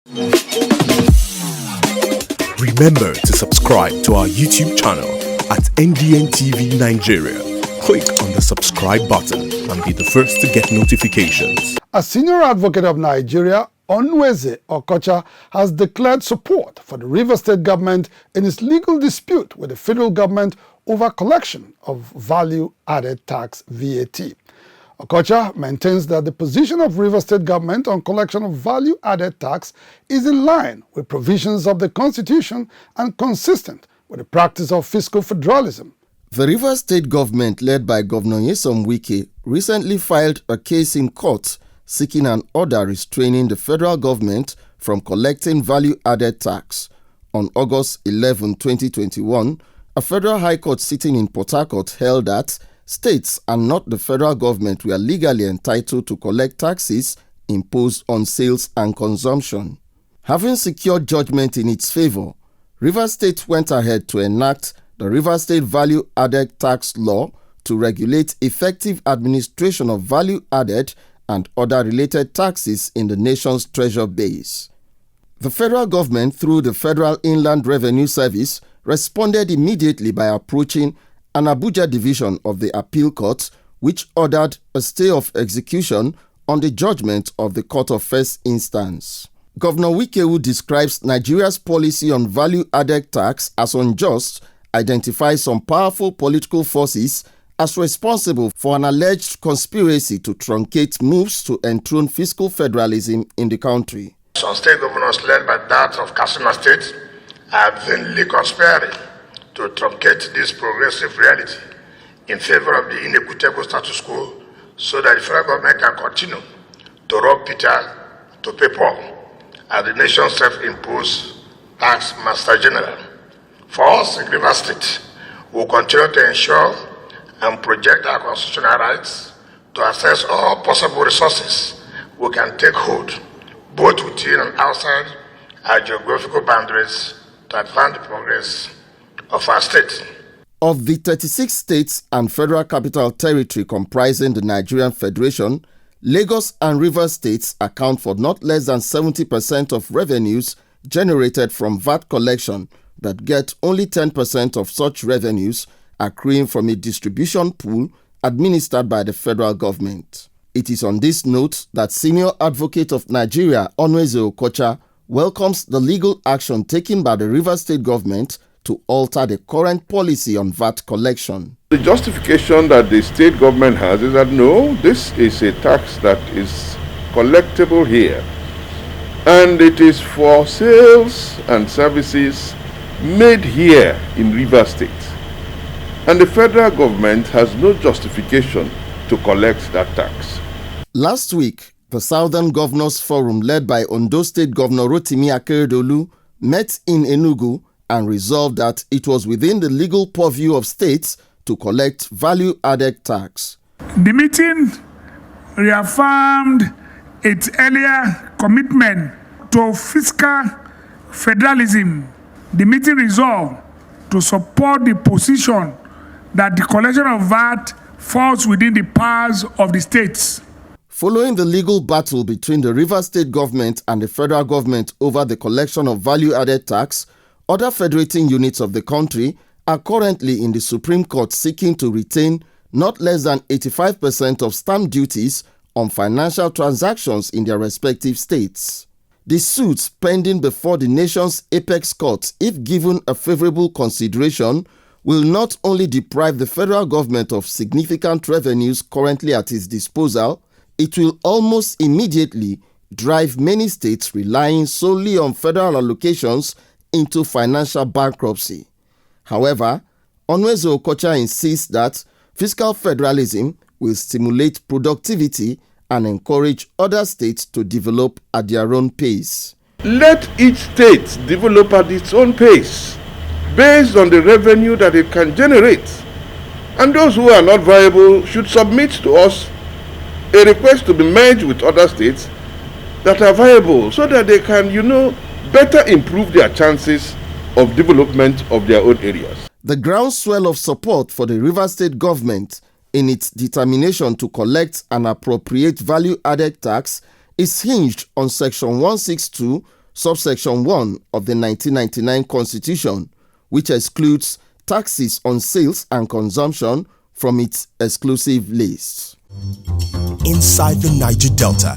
Remember to subscribe to our YouTube channel at NDN TV Nigeria. Click on the subscribe button and be the first to get notifications. A senior advocate of Nigeria, Okocha, has declared support for the Rivers State government in its legal dispute with the federal government over collection of value-added tax VAT. Okocha maintains that the position of Rivers State government on collection of value-added tax is in line with provisions of the Constitution and consistent with the practice of fiscal federalism. The Rivers State government, led by Governor Wike, recently filed a case in court seeking an order restraining the federal government from collecting value-added tax. On August 11, 2021, a federal high court sitting in Port Harcourt held that states and not the federal government were legally entitled to collect taxes imposed on sales and consumption. Having secured judgment in its favor, Rivers State went ahead to enact the Rivers State Value-Added Tax Law to regulate effective administration of value-added and other related taxes in the nation's treasure base. The federal government, through the Federal Inland Revenue Service, responded immediately by approaching an Abuja division of the appeal court, which ordered a stay of execution on the judgment of the Court of First Instance. Governor Wike, who describes Nigeria's policy on value-added tax as unjust, identifies some powerful political forces as responsible for an alleged conspiracy to truncate moves to enthrone fiscal federalism in the country. Some state governors, led by that of Katsina State, are vainly conspiring to truncate this progressive reality in favor of the inequitable status quo so that the federal government can continue to rob Peter to pay Paul as the nation's self-imposed tax master general. For us in Rivers State, we will continue to ensure and project our constitutional rights to access all possible resources we can take hold, both within and outside our geographical boundaries, to advance the progress of our state. Of the 36 states and Federal Capital Territory comprising the Nigerian Federation, Lagos and Rivers states account for not less than 70% of revenues generated from VAT collection, but get only 10% of such revenues accruing from a distribution pool administered by the federal government. It is on this note that Senior Advocate of Nigeria, Okocha, welcomes the legal action taken by the Rivers State government to alter the current policy on VAT collection. The justification that the state government has is that no, this is a tax that is collectible here, and it is for sales and services made here in Rivers State. And the federal government has no justification to collect that tax. Last week, the Southern Governors Forum, led by Ondo State Governor Rotimi Akeredolu, met in Enugu and resolved that it was within the legal purview of states to collect value-added tax. The meeting reaffirmed its earlier commitment to fiscal federalism. The meeting resolved to support the position that the collection of VAT falls within the powers of the states. Following the legal battle between the Rivers State government and the federal government over the collection of value-added tax, other federating units of the country are currently in the Supreme Court seeking to retain not less than 85% of stamp duties on financial transactions in their respective states. The suits pending before the nation's apex court, if given a favorable consideration, will not only deprive the federal government of significant revenues currently at its disposal, it will almost immediately drive many states relying solely on federal allocations into financial bankruptcy. However, Okocha insists that fiscal federalism will stimulate productivity and encourage other states to develop at their own pace. Let each state develop at its own pace, based on the revenue that it can generate. And those who are not viable should submit to us a request to be merged with other states that are viable so that they can, better improve their chances of development of their own areas. The groundswell of support for the Rivers State government in its determination to collect and appropriate value-added tax is hinged on Section 162 subsection 1 of the 1999 Constitution, which excludes taxes on sales and consumption from its exclusive list. Inside the Niger Delta,